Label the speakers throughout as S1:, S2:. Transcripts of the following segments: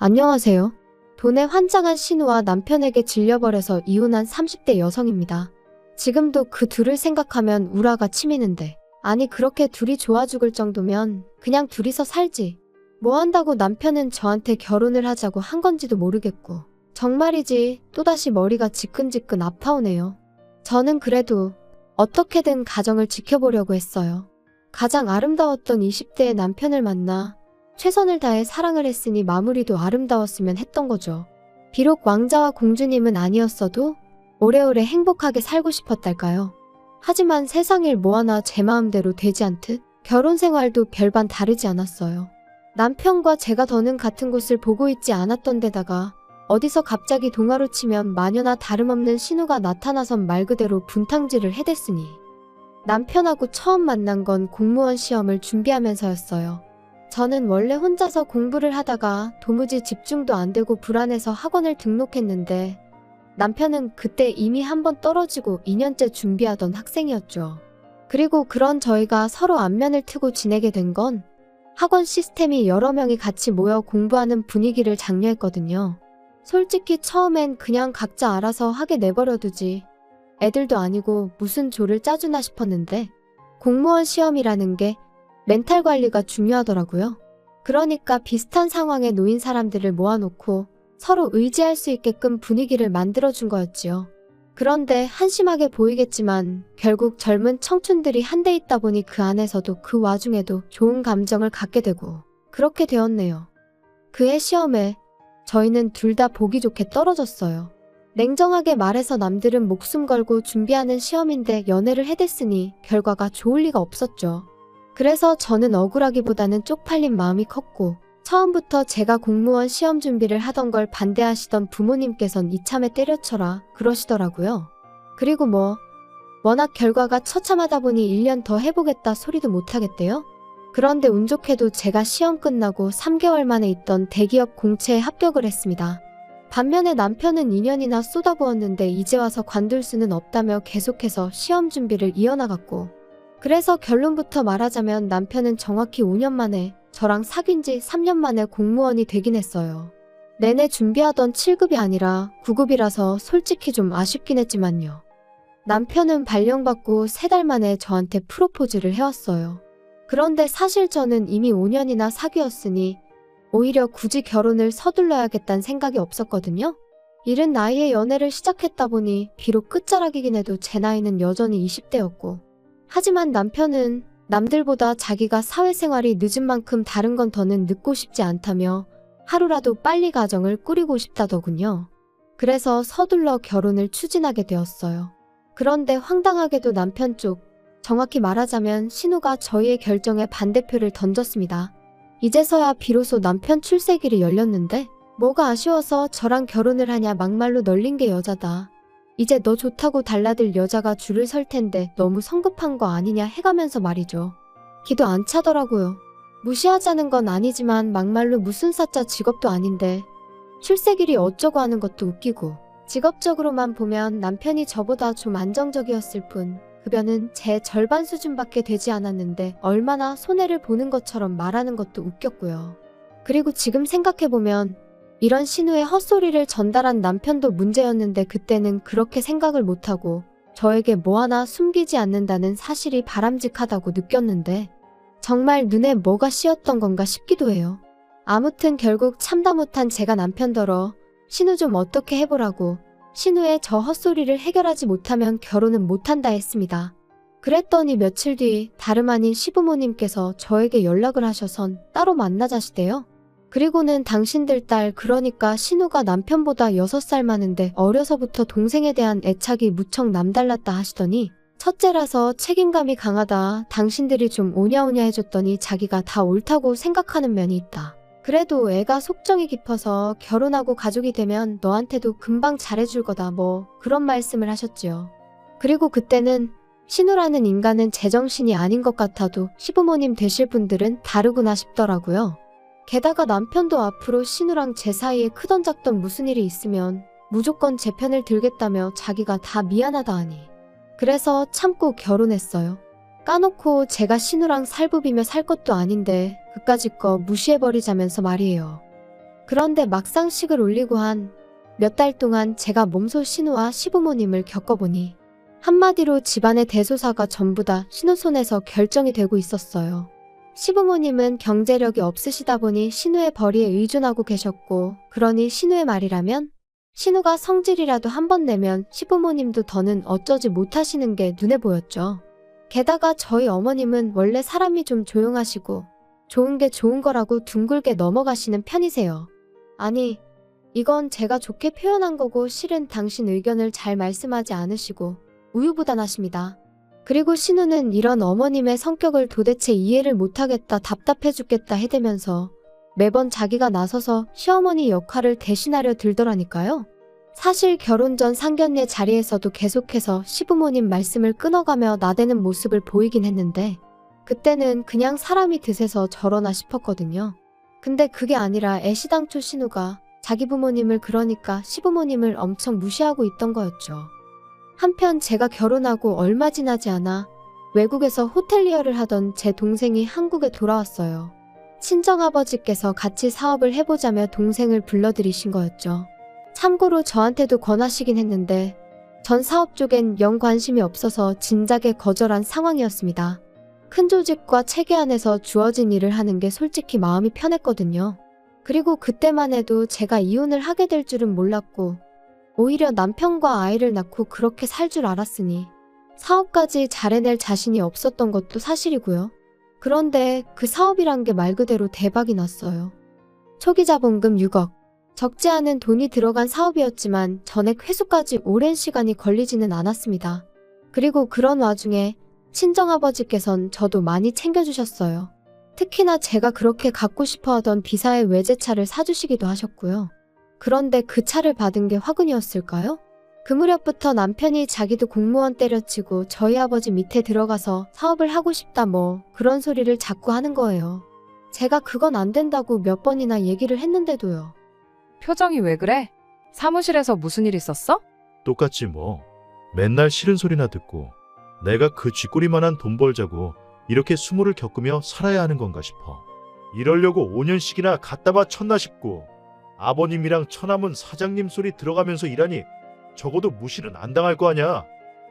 S1: 안녕하세요. 돈에 환장한 신우와 남편에게 질려버려서 이혼한 30대 여성입니다. 지금도 그 둘을 생각하면 우라가 치미는데, 아니 그렇게 둘이 좋아 죽을 정도면 그냥 둘이서 살지. 뭐 한다고 남편은 저한테 결혼을 하자고 한 건지도 모르겠고, 정말이지 또다시 머리가 지끈지끈 아파오네요. 저는 그래도 어떻게든 가정을 지켜보려고 했어요. 가장 아름다웠던 20대의 남편을 만나 최선을 다해 사랑을 했으니 마무리도 아름다웠으면 했던 거죠. 비록 왕자와 공주님은 아니었어도 오래오래 행복하게 살고 싶었달까요? 하지만 세상 일 뭐 하나 제 마음대로 되지 않듯 결혼 생활도 별반 다르지 않았어요. 남편과 제가 더는 같은 곳을 보고 있지 않았던 데다가 어디서 갑자기 동화로 치면 마녀나 다름없는 신우가 나타나선 말 그대로 분탕질을 해댔으니 남편하고 처음 만난 건 공무원 시험을 준비하면서였어요. 저는 원래 혼자서 공부를 하다가 도무지 집중도 안 되고 불안해서 학원을 등록했는데 남편은 그때 이미 한 번 떨어지고 2년째 준비하던 학생이었죠. 그리고 그런 저희가 서로 안면을 트고 지내게 된 건 학원 시스템이 여러 명이 같이 모여 공부하는 분위기를 장려했거든요. 솔직히 처음엔 그냥 각자 알아서 하게 내버려두지 애들도 아니고 무슨 조를 짜주나 싶었는데 공무원 시험이라는 게 멘탈 관리가 중요하더라고요. 그러니까 비슷한 상황에 놓인 사람들을 모아놓고 서로 의지할 수 있게끔 분위기를 만들어준 거였지요. 그런데 한심하게 보이겠지만 결국 젊은 청춘들이 한데 있다 보니 그 안에서도 그 와중에도 좋은 감정을 갖게 되고 그렇게 되었네요. 그해 시험에 저희는 둘 다 보기 좋게 떨어졌어요. 냉정하게 말해서 남들은 목숨 걸고 준비하는 시험인데 연애를 해댔으니 결과가 좋을 리가 없었죠. 그래서 저는 억울하기보다는 쪽팔린 마음이 컸고 처음부터 제가 공무원 시험 준비를 하던 걸 반대하시던 부모님께선 이참에 때려쳐라 그러시더라고요. 그리고 워낙 결과가 처참하다 보니 1년 더 해보겠다 소리도 못하겠대요. 그런데 운 좋게도 제가 시험 끝나고 3개월 만에 있던 대기업 공채에 합격을 했습니다. 반면에 남편은 2년이나 쏟아부었는데 이제 와서 관둘 수는 없다며 계속해서 시험 준비를 이어나갔고 그래서 결론부터 말하자면 남편은 정확히 5년 만에 저랑 사귄 지 3년 만에 공무원이 되긴 했어요. 내내 준비하던 7급이 아니라 9급이라서 솔직히 좀 아쉽긴 했지만요. 남편은 발령받고 3달 만에 저한테 프로포즈를 해왔어요. 그런데 사실 저는 이미 5년이나 사귀었으니 오히려 굳이 결혼을 서둘러야겠다는 생각이 없었거든요. 이른 나이에 연애를 시작했다 보니 비록 끝자락이긴 해도 제 나이는 여전히 20대였고 하지만 남편은 남들보다 자기가 사회생활이 늦은 만큼 다른 건 더는 늦고 싶지 않다며 하루라도 빨리 가정을 꾸리고 싶다더군요. 그래서 서둘러 결혼을 추진하게 되었어요. 그런데 황당하게도 남편 쪽, 정확히 말하자면 신우가 저희의 결정에 반대표를 던졌습니다. 이제서야 비로소 남편 출세길이 열렸는데 뭐가 아쉬워서 저랑 결혼을 하냐 막말로 널린 게 여자다. 이제 너 좋다고 달라들 여자가 줄을 설 텐데 너무 성급한 거 아니냐 해가면서 말이죠. 기도 안 차더라고요. 무시하자는 건 아니지만 막말로 무슨 사짜 직업도 아닌데 출세길이 어쩌고 하는 것도 웃기고 직업적으로만 보면 남편이 저보다 좀 안정적이었을 뿐 급여는 제 절반 수준밖에 되지 않았는데 얼마나 손해를 보는 것처럼 말하는 것도 웃겼고요. 그리고 지금 생각해보면 이런 신우의 헛소리를 전달한 남편도 문제였는데 그때는 그렇게 생각을 못하고 저에게 뭐 하나 숨기지 않는다는 사실이 바람직하다고 느꼈는데 정말 눈에 뭐가 씌었던 건가 싶기도 해요. 아무튼 결국 참다 못한 제가 남편더러 신우 좀 어떻게 해보라고 신우의 저 헛소리를 해결하지 못하면 결혼은 못한다 했습니다. 그랬더니 며칠 뒤 다름 아닌 시부모님께서 저에게 연락을 하셔선 따로 만나자시대요. 그리고는 당신들 딸 그러니까 신우가 남편보다 6살 많은데 어려서부터 동생에 대한 애착이 무척 남달랐다 하시더니 첫째라서 책임감이 강하다 당신들이 좀 오냐오냐 해줬더니 자기가 다 옳다고 생각하는 면이 있다. 그래도 애가 속정이 깊어서 결혼하고 가족이 되면 너한테도 금방 잘해줄 거다 그런 말씀을 하셨지요. 그리고 그때는 신우라는 인간은 제정신이 아닌 것 같아도 시부모님 되실 분들은 다르구나 싶더라고요. 게다가 남편도 앞으로 신우랑 제 사이에 크던 작던 무슨 일이 있으면 무조건 제 편을 들겠다며 자기가 다 미안하다 하니 그래서 참고 결혼했어요. 까놓고 제가 신우랑 살부비며 살 것도 아닌데 그까짓 거 무시해버리자면서 말이에요. 그런데 막상 식을 올리고 한 몇 달 동안 제가 몸소 신우와 시부모님을 겪어보니 한마디로 집안의 대소사가 전부 다 신우 손에서 결정이 되고 있었어요. 시부모님은 경제력이 없으시다 보니 신우의 벌이에 의존하고 계셨고, 그러니 신우의 말이라면 신우가 성질이라도 한 번 내면 시부모님도 더는 어쩌지 못하시는 게 눈에 보였죠. 게다가 저희 어머님은 원래 사람이 좀 조용하시고 좋은 게 좋은 거라고 둥글게 넘어가시는 편이세요. 아니, 이건 제가 좋게 표현한 거고 실은 당신 의견을 잘 말씀하지 않으시고 우유부단하십니다. 그리고 신우는 이런 어머님의 성격을 도대체 이해를 못하겠다, 답답해 죽겠다 해대면서 매번 자기가 나서서 시어머니 역할을 대신하려 들더라니까요. 사실 결혼 전 상견례 자리에서도 계속해서 시부모님 말씀을 끊어가며 나대는 모습을 보이긴 했는데 그때는 그냥 사람이 드세서 저러나 싶었거든요. 근데 그게 아니라 애시당초 신우가 자기 부모님을, 그러니까 시부모님을 엄청 무시하고 있던 거였죠. 한편 제가 결혼하고 얼마 지나지 않아 외국에서 호텔리어를 하던 제 동생이 한국에 돌아왔어요. 친정아버지께서 같이 사업을 해보자며 동생을 불러들이신 거였죠. 참고로 저한테도 권하시긴 했는데 전 사업 쪽엔 영 관심이 없어서 진작에 거절한 상황이었습니다. 큰 조직과 체계 안에서 주어진 일을 하는 게 솔직히 마음이 편했거든요. 그리고 그때만 해도 제가 이혼을 하게 될 줄은 몰랐고 오히려 남편과 아이를 낳고 그렇게 살 줄 알았으니 사업까지 잘 해낼 자신이 없었던 것도 사실이고요. 그런데 그 사업이란 게 말 그대로 대박이 났어요. 초기 자본금 6억. 적지 않은 돈이 들어간 사업이었지만 전액 회수까지 오랜 시간이 걸리지는 않았습니다. 그리고 그런 와중에 친정아버지께선 저도 많이 챙겨주셨어요. 특히나 제가 그렇게 갖고 싶어하던 비사의 외제차를 사주시기도 하셨고요. 그런데 그 차를 받은 게 화근이었을까요? 그 무렵부터 남편이 자기도 공무원 때려치고 저희 아버지 밑에 들어가서 사업을 하고 싶다 뭐 그런 소리를 자꾸 하는 거예요. 제가 그건 안 된다고 몇 번이나 얘기를 했는데도요.
S2: 표정이 왜 그래? 사무실에서 무슨 일 있었어?
S3: 똑같지 뭐. 맨날 싫은 소리나 듣고 내가 그 쥐꼬리만한 돈 벌자고 이렇게 수모를 겪으며 살아야 하는 건가 싶어. 이러려고 5년씩이나 갖다 바쳤나 싶고 아버님이랑 처남은 사장님 소리 들어가면서 일하니 적어도 무시는 안 당할 거 아냐.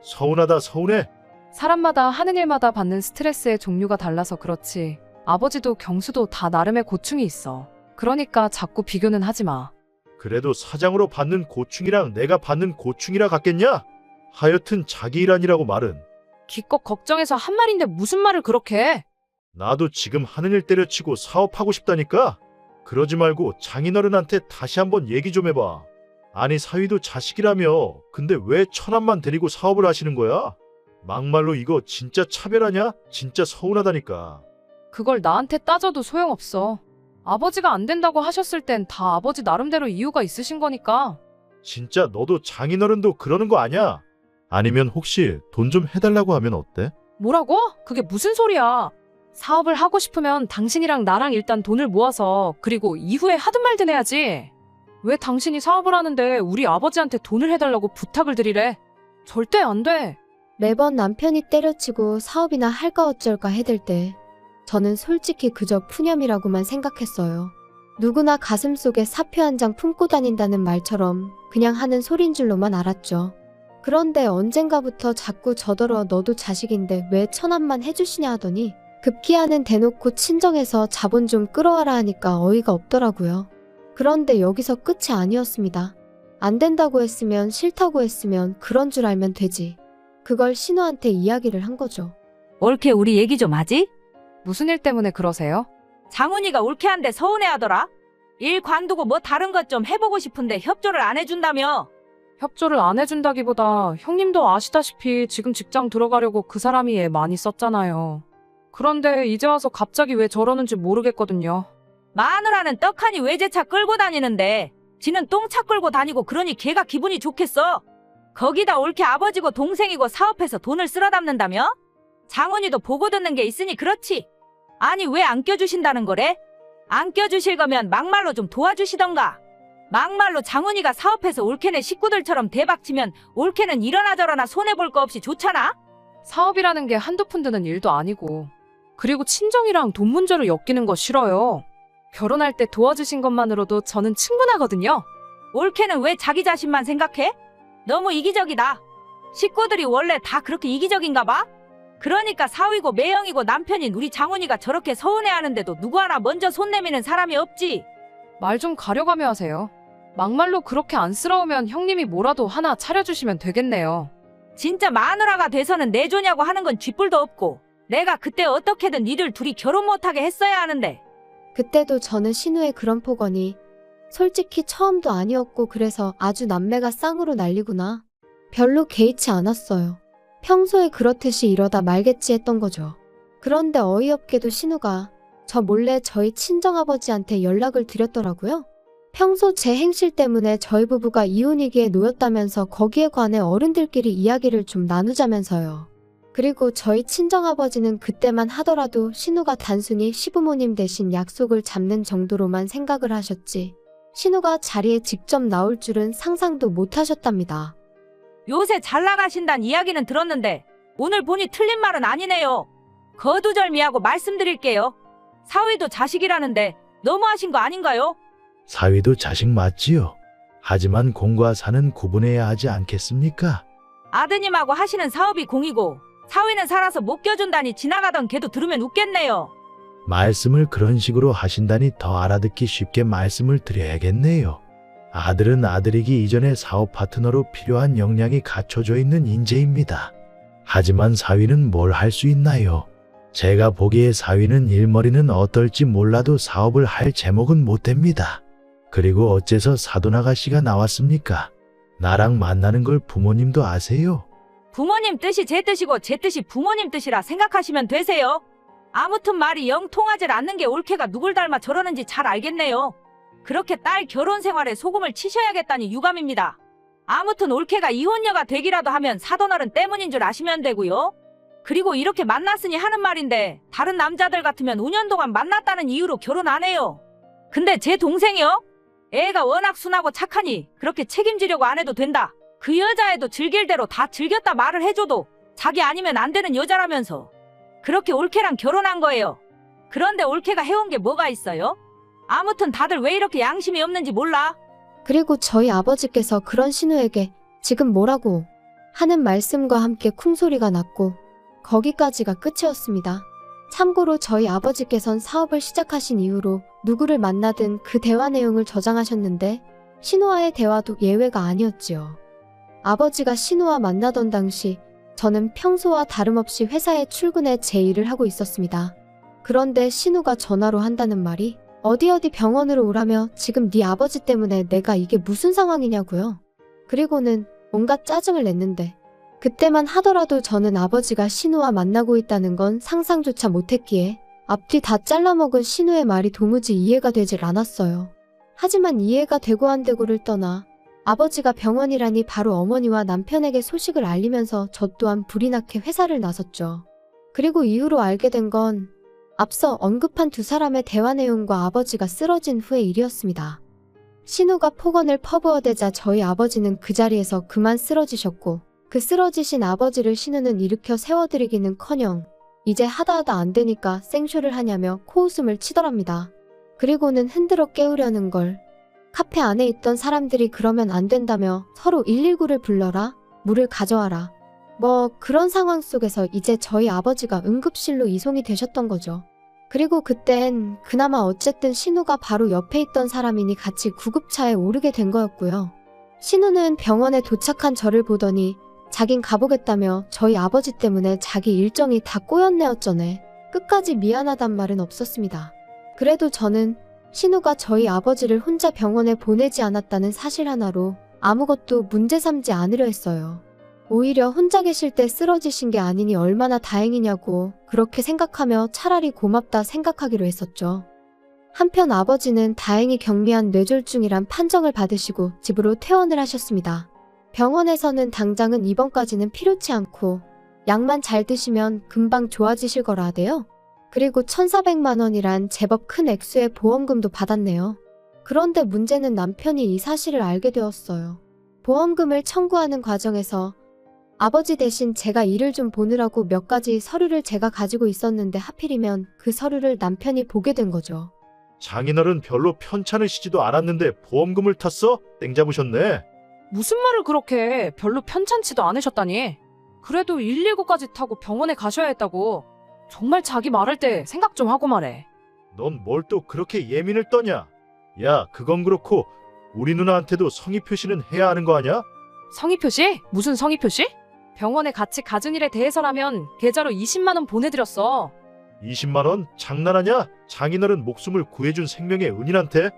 S3: 서운하다 서운해.
S2: 사람마다 하는 일마다 받는 스트레스의 종류가 달라서 그렇지. 아버지도 경수도 다 나름의 고충이 있어. 그러니까 자꾸 비교는 하지 마.
S3: 그래도 사장으로 받는 고충이랑 내가 받는 고충이라 같겠냐? 하여튼 자기 일 아니라고 말은.
S2: 기껏 걱정해서 한 말인데 무슨 말을 그렇게 해?
S3: 나도 지금 하는 일 때려치고 사업하고 싶다니까? 그러지 말고 장인어른한테 다시 한번 얘기 좀 해봐. 아니 사위도 자식이라며 근데 왜 처남만 데리고 사업을 하시는 거야? 막말로 이거 진짜 차별하냐? 진짜 서운하다니까.
S2: 그걸 나한테 따져도 소용없어. 아버지가 안 된다고 하셨을 땐 다 아버지 나름대로 이유가 있으신 거니까.
S3: 진짜 너도 장인어른도 그러는 거 아냐? 아니면 혹시 돈 좀 해달라고 하면 어때?
S2: 뭐라고? 그게 무슨 소리야? 사업을 하고 싶으면 당신이랑 나랑 일단 돈을 모아서 그리고 이후에 하든 말든 해야지. 왜 당신이 사업을 하는데 우리 아버지한테 돈을 해달라고 부탁을 드리래? 절대 안 돼.
S1: 매번 남편이 때려치고 사업이나 할까 어쩔까 해댈 때 저는 솔직히 그저 푸념이라고만 생각했어요. 누구나 가슴속에 사표 한 장 품고 다닌다는 말처럼 그냥 하는 소린 줄로만 알았죠. 그런데 언젠가부터 자꾸 저더러 너도 자식인데 왜 처남만 해주시냐 하더니 급기야는 대놓고 친정에서 자본 좀 끌어와라 하니까 어이가 없더라고요. 그런데 여기서 끝이 아니었습니다. 안 된다고 했으면 싫다고 했으면 그런 줄 알면 되지. 그걸 신우한테 이야기를 한 거죠.
S4: 올케 우리 얘기 좀 하지?
S2: 무슨 일 때문에 그러세요?
S4: 장훈이가 올케한데 서운해하더라. 일 관두고 뭐 다른 것 좀 해보고 싶은데 협조를 안 해준다며.
S2: 협조를 안 해준다기보다 형님도 아시다시피 지금 직장 들어가려고 그 사람이 애 많이 썼잖아요. 그런데 이제 와서 갑자기 왜 저러는지 모르겠거든요.
S4: 마누라는 떡하니 외제차 끌고 다니는데 지는 똥차 끌고 다니고 그러니 걔가 기분이 좋겠어. 거기다 올케 아버지고 동생이고 사업해서 돈을 쓸어 담는다며? 장훈이도 보고 듣는 게 있으니 그렇지. 아니 왜 안 껴주신다는 거래? 안 껴주실 거면 막말로 좀 도와주시던가. 막말로 장훈이가 사업해서 올케네 식구들처럼 대박치면 올케는 이러나 저러나 손해볼 거 없이 좋잖아?
S2: 사업이라는 게 한두 푼 드는 일도 아니고. 그리고 친정이랑 돈 문제를 엮이는 거 싫어요. 결혼할 때 도와주신 것만으로도 저는 충분하거든요.
S4: 올케는 왜 자기 자신만 생각해? 너무 이기적이다. 식구들이 원래 다 그렇게 이기적인가 봐? 그러니까 사위고 매형이고 남편인 우리 장훈이가 저렇게 서운해하는데도 누구 하나 먼저 손 내미는 사람이 없지.
S2: 말 좀 가려가며 하세요. 막말로 그렇게 안쓰러우면 형님이 뭐라도 하나 차려주시면 되겠네요.
S4: 진짜 마누라가 돼서는 내조냐고 하는 건 쥐뿔도 없고 내가 그때 어떻게든 니들 둘이 결혼 못하게 했어야 하는데.
S1: 그때도 저는 신우의 그런 폭언이 솔직히 처음도 아니었고 그래서 아주 남매가 쌍으로 난리구나. 별로 개의치 않았어요. 평소에 그렇듯이 이러다 말겠지 했던 거죠. 그런데 어이없게도 신우가 저 몰래 저희 친정아버지한테 연락을 드렸더라고요. 평소 제 행실 때문에 저희 부부가 이혼위기에 놓였다면서 거기에 관해 어른들끼리 이야기를 좀 나누자면서요. 그리고 저희 친정아버지는 그때만 하더라도 신우가 단순히 시부모님 대신 약속을 잡는 정도로만 생각을 하셨지 신우가 자리에 직접 나올 줄은 상상도 못 하셨답니다.
S4: 요새 잘 나가신다는 이야기는 들었는데 오늘 보니 틀린 말은 아니네요. 거두절미하고 말씀드릴게요. 사위도 자식이라는데 너무하신 거 아닌가요?
S3: 사위도 자식 맞지요. 하지만 공과 사는 구분해야 하지 않겠습니까?
S4: 아드님하고 하시는 사업이 공이고 사위는 살아서 못 껴준다니 지나가던 걔도 들으면 웃겠네요.
S3: 말씀을 그런 식으로 하신다니 더 알아듣기 쉽게 말씀을 드려야겠네요. 아들은 아들이기 이전에 사업 파트너로 필요한 역량이 갖춰져 있는 인재입니다. 하지만 사위는 뭘 할 수 있나요? 제가 보기에 사위는 일머리는 어떨지 몰라도 사업을 할 제목은 못 됩니다. 그리고 어째서 사돈 아가씨가 나왔습니까? 나랑 만나는 걸 부모님도 아세요?
S4: 부모님 뜻이 제 뜻이고 제 뜻이 부모님 뜻이라 생각하시면 되세요. 아무튼 말이 영 통하질 않는 게 올케가 누굴 닮아 저러는지 잘 알겠네요. 그렇게 딸 결혼 생활에 소금을 치셔야겠다니 유감입니다. 아무튼 올케가 이혼녀가 되기라도 하면 사돈어른 때문인 줄 아시면 되고요. 그리고 이렇게 만났으니 하는 말인데 다른 남자들 같으면 5년 동안 만났다는 이유로 결혼 안 해요. 근데 제 동생이요? 애가 워낙 순하고 착하니 그렇게 책임지려고 안 해도 된다. 그 여자애도 즐길 대로 다 즐겼다 말을 해줘도 자기 아니면 안 되는 여자라면서 그렇게 올케랑 결혼한 거예요. 그런데 올케가 해온 게 뭐가 있어요? 아무튼 다들 왜 이렇게 양심이 없는지 몰라.
S1: 그리고 저희 아버지께서 그런 신우에게 지금 뭐라고 하는 말씀과 함께 쿵소리가 났고 거기까지가 끝이었습니다. 참고로 저희 아버지께선 사업을 시작하신 이후로 누구를 만나든 그 대화 내용을 저장하셨는데 신우와의 대화도 예외가 아니었지요. 아버지가 신우와 만나던 당시 저는 평소와 다름없이 회사에 출근해 제 일을 하고 있었습니다. 그런데 신우가 전화로 한다는 말이 어디 병원으로 오라며 지금 네 아버지 때문에 내가 이게 무슨 상황이냐고요. 그리고는 온갖 짜증을 냈는데 그때만 하더라도 저는 아버지가 신우와 만나고 있다는 건 상상조차 못했기에 앞뒤 다 잘라먹은 신우의 말이 도무지 이해가 되질 않았어요. 하지만 이해가 되고 안 되고를 떠나 아버지가 병원이라니 바로 어머니와 남편에게 소식을 알리면서 저 또한 불이 나게 회사를 나섰죠. 그리고 이후로 알게 된 건 앞서 언급한 두 사람의 대화 내용과 아버지가 쓰러진 후의 일이었습니다. 신우가 폭언을 퍼부어대자 저희 아버지는 그 자리에서 그만 쓰러지셨고 그 쓰러지신 아버지를 신우는 일으켜 세워드리기는커녕 이제 하다 안 되니까 생쇼를 하냐며 코웃음을 치더랍니다. 그리고는 흔들어 깨우려는 걸 카페 안에 있던 사람들이 그러면 안 된다며 서로 119를 불러라, 물을 가져와라. 뭐 그런 상황 속에서 이제 저희 아버지가 응급실로 이송이 되셨던 거죠. 그리고 그땐 그나마 어쨌든 신우가 바로 옆에 있던 사람이니 같이 구급차에 오르게 된 거였고요. 신우는 병원에 도착한 저를 보더니 자긴 가보겠다며 저희 아버지 때문에 자기 일정이 다 꼬였네 어쩌네. 끝까지 미안하단 말은 없었습니다. 그래도 저는 신우가 저희 아버지를 혼자 병원에 보내지 않았다는 사실 하나로 아무것도 문제 삼지 않으려 했어요. 오히려 혼자 계실 때 쓰러지신 게 아니니 얼마나 다행이냐고 그렇게 생각하며 차라리 고맙다 생각하기로 했었죠. 한편 아버지는 다행히 경미한 뇌졸중이란 판정을 받으시고 집으로 퇴원을 하셨습니다. 병원에서는 당장은 입원까지는 필요치 않고 약만 잘 드시면 금방 좋아지실 거라 하대요. 그리고 1,400만 원이란 제법 큰 액수의 보험금도 받았네요. 그런데 문제는 남편이 이 사실을 알게 되었어요. 보험금을 청구하는 과정에서 아버지 대신 제가 일을 좀 보느라고 몇 가지 서류를 제가 가지고 있었는데 하필이면 그 서류를 남편이 보게 된 거죠.
S3: 장인어른 별로 편찮으시지도 않았는데 보험금을 탔어? 땡 잡으셨네.
S2: 무슨 말을 그렇게 해. 별로 편찮지도 않으셨다니. 그래도 119까지 타고 병원에 가셔야 했다고. 정말 자기 말할 때 생각 좀 하고 말해.
S3: 넌 뭘 또 그렇게 예민을 떠냐? 야, 그건 그렇고 우리 누나한테도 성의 표시는 해야 하는 거 아냐?
S2: 성의 표시? 무슨 성의 표시? 병원에 같이 가준 일에 대해서라면 계좌로 20만 원 보내드렸어.
S3: 20만 원? 장난하냐? 장인어른 목숨을 구해준 생명의 은인한테?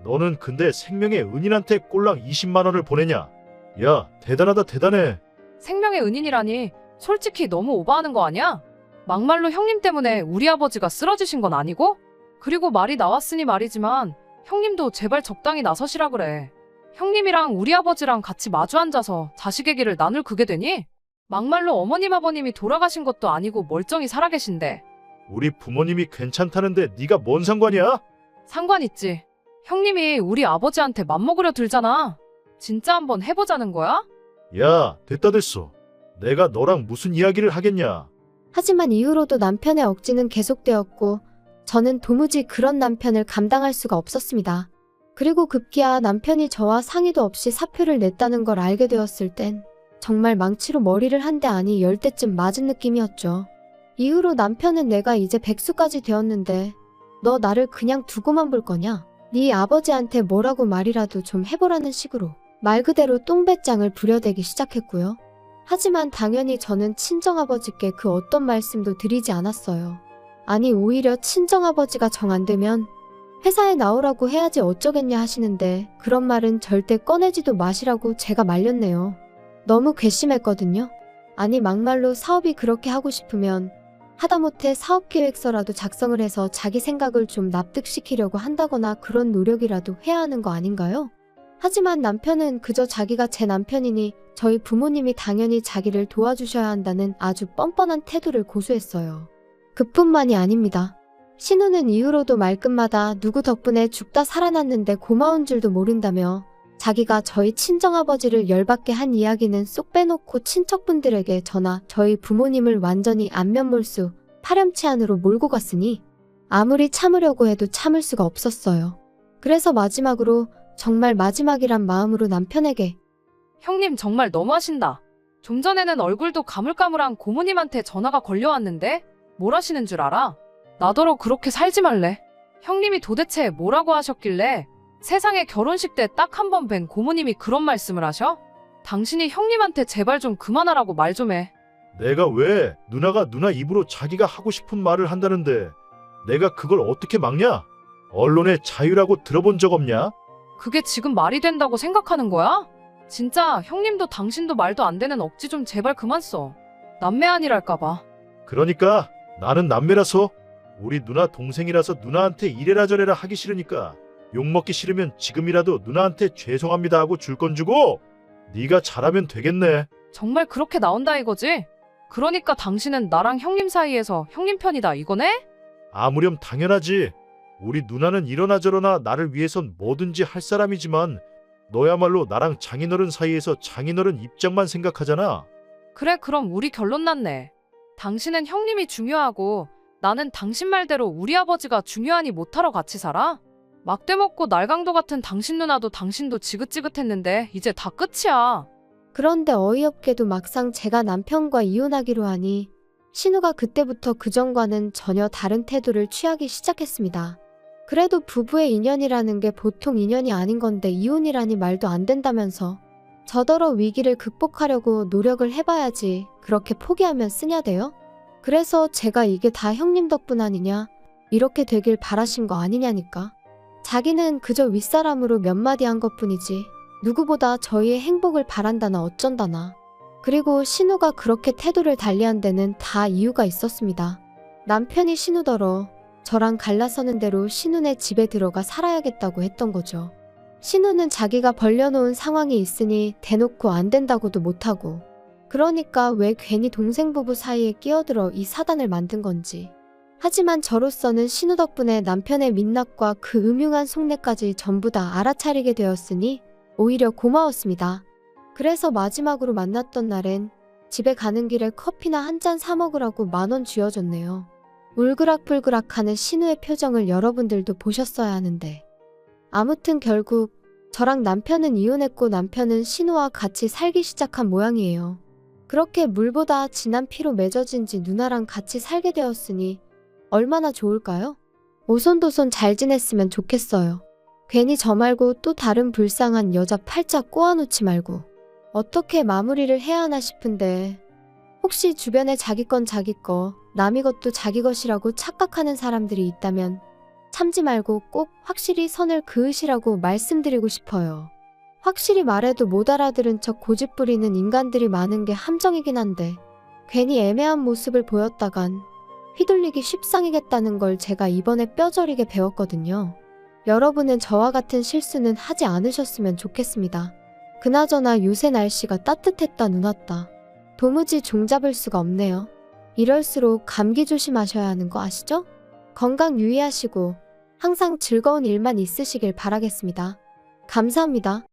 S3: 너는 근데 생명의 은인한테 꼴랑 20만 원을 보내냐? 야, 대단하다 대단해.
S2: 생명의 은인이라니 솔직히 너무 오버하는 거 아니야? 막말로 형님 때문에 우리 아버지가 쓰러지신 건 아니고? 그리고 말이 나왔으니 말이지만 형님도 제발 적당히 나서시라 그래. 형님이랑 우리 아버지랑 같이 마주 앉아서 자식의 길을 나눌 그게 되니? 막말로 어머님 아버님이 돌아가신 것도 아니고 멀쩡히 살아계신데.
S3: 우리 부모님이 괜찮다는데 네가 뭔 상관이야?
S2: 상관 있지. 형님이 우리 아버지한테 맘먹으려 들잖아. 진짜 한번 해보자는 거야?
S3: 야, 됐다 됐어. 내가 너랑 무슨 이야기를 하겠냐?
S1: 하지만 이후로도 남편의 억지는 계속되었고 저는 도무지 그런 남편을 감당할 수가 없었습니다. 그리고 급기야 남편이 저와 상의도 없이 사표를 냈다는 걸 알게 되었을 땐 정말 망치로 머리를 한 대 아니 10대쯤 맞은 느낌이었죠. 이후로 남편은 내가 이제 백수까지 되었는데 너 나를 그냥 두고만 볼 거냐? 네 아버지한테 뭐라고 말이라도 좀 해보라는 식으로 말 그대로 똥배짱을 부려대기 시작했고요. 하지만 당연히 저는 친정아버지께 그 어떤 말씀도 드리지 않았어요. 아니 오히려 친정아버지가 정 안 되면 회사에 나오라고 해야지 어쩌겠냐 하시는데 그런 말은 절대 꺼내지도 마시라고 제가 말렸네요. 너무 괘씸했거든요. 아니 막말로 사업이 그렇게 하고 싶으면 하다못해 사업계획서라도 작성을 해서 자기 생각을 좀 납득시키려고 한다거나 그런 노력이라도 해야 하는 거 아닌가요? 하지만 남편은 그저 자기가 제 남편이니 저희 부모님이 당연히 자기를 도와주셔야 한다는 아주 뻔뻔한 태도를 고수했어요. 그뿐만이 아닙니다. 신우는 이후로도 말끝마다 누구 덕분에 죽다 살아났는데 고마운 줄도 모른다며 자기가 저희 친정아버지를 열받게 한 이야기는 쏙 빼놓고 친척분들에게 전하 저희 부모님을 완전히 안면몰수 파렴치 안으로 몰고 갔으니 아무리 참으려고 해도 참을 수가 없었어요. 그래서 마지막으로 정말 마지막이란 마음으로 남편에게
S2: 형님 정말 너무하신다. 좀 전에는 얼굴도 가물가물한 고모님한테 전화가 걸려왔는데 뭘 하시는 줄 알아? 나더러 그렇게 살지 말래. 형님이 도대체 뭐라고 하셨길래 세상에 결혼식 때 딱 한 번 뵌 고모님이 그런 말씀을 하셔? 당신이 형님한테 제발 좀 그만하라고 말 좀 해.
S3: 내가 왜 누나가 누나 입으로 자기가 하고 싶은 말을 한다는데 내가 그걸 어떻게 막냐? 언론의 자유라고 들어본 적 없냐?
S2: 그게 지금 말이 된다고 생각하는 거야? 진짜 형님도 당신도 말도 안 되는 억지 좀 제발 그만 써. 남매 아니랄까봐.
S3: 그러니까 나는 남매라서 우리 누나 동생이라서 누나한테 이래라 저래라 하기 싫으니까 욕먹기 싫으면 지금이라도 누나한테 죄송합니다 하고 줄 건 주고 네가 잘하면 되겠네.
S2: 정말 그렇게 나온다 이거지? 그러니까 당신은 나랑 형님 사이에서 형님 편이다 이거네?
S3: 아무렴 당연하지. 우리 누나는 이러나 저러나 나를 위해선 뭐든지 할 사람이지만 너야말로 나랑 장인어른 사이에서 장인어른 입장만 생각하잖아.
S2: 그래 그럼 우리 결론 났네. 당신은 형님이 중요하고 나는 당신 말대로 우리 아버지가 중요하니 못하러 같이 살아? 막대 먹고 날강도 같은 당신 누나도 당신도 지긋지긋했는데 이제 다 끝이야.
S1: 그런데 어이없게도 막상 제가 남편과 이혼하기로 하니 신우가 그때부터 그전과는 전혀 다른 태도를 취하기 시작했습니다. 그래도 부부의 인연이라는 게 보통 인연이 아닌 건데 이혼이라니 말도 안 된다면서 저더러 위기를 극복하려고 노력을 해봐야지 그렇게 포기하면 쓰냐 돼요? 그래서 제가 이게 다 형님 덕분 아니냐 이렇게 되길 바라신 거 아니냐니까. 자기는 그저 윗사람으로 몇 마디 한 것뿐이지 누구보다 저희의 행복을 바란다나 어쩐다나. 그리고 신우가 그렇게 태도를 달리한 데는 다 이유가 있었습니다. 남편이 신우더러 저랑 갈라서는 대로 신우네 집에 들어가 살아야겠다고 했던 거죠. 신우는 자기가 벌려놓은 상황이 있으니 대놓고 안 된다고도 못하고 그러니까 왜 괜히 동생 부부 사이에 끼어들어 이 사단을 만든 건지. 하지만 저로서는 신우 덕분에 남편의 민낯과 그 음흉한 속내까지 전부 다 알아차리게 되었으니 오히려 고마웠습니다. 그래서 마지막으로 만났던 날엔 집에 가는 길에 커피나 한 잔 사 먹으라고 10,000원 쥐어줬네요. 울그락불그락하는 신우의 표정을 여러분들도 보셨어야 하는데. 아무튼 결국 저랑 남편은 이혼했고 남편은 신우와 같이 살기 시작한 모양이에요. 그렇게 물보다 진한 피로 맺어진 지 누나랑 같이 살게 되었으니 얼마나 좋을까요? 오손도손 잘 지냈으면 좋겠어요. 괜히 저 말고 또 다른 불쌍한 여자 팔자 꼬아놓지 말고 어떻게 마무리를 해야 하나 싶은데 혹시 주변에 자기 건 자기 거, 남의 것도 자기 것이라고 착각하는 사람들이 있다면 참지 말고 꼭 확실히 선을 그으시라고 말씀드리고 싶어요. 확실히 말해도 못 알아들은 척 고집 부리는 인간들이 많은 게 함정이긴 한데 괜히 애매한 모습을 보였다간 휘둘리기 쉽상이겠다는 걸 제가 이번에 뼈저리게 배웠거든요. 여러분은 저와 같은 실수는 하지 않으셨으면 좋겠습니다. 그나저나 요새 날씨가 따뜻했다 눈왔다. 도무지 종잡을 수가 없네요. 이럴수록 감기 조심하셔야 하는 거 아시죠? 건강 유의하시고 항상 즐거운 일만 있으시길 바라겠습니다. 감사합니다.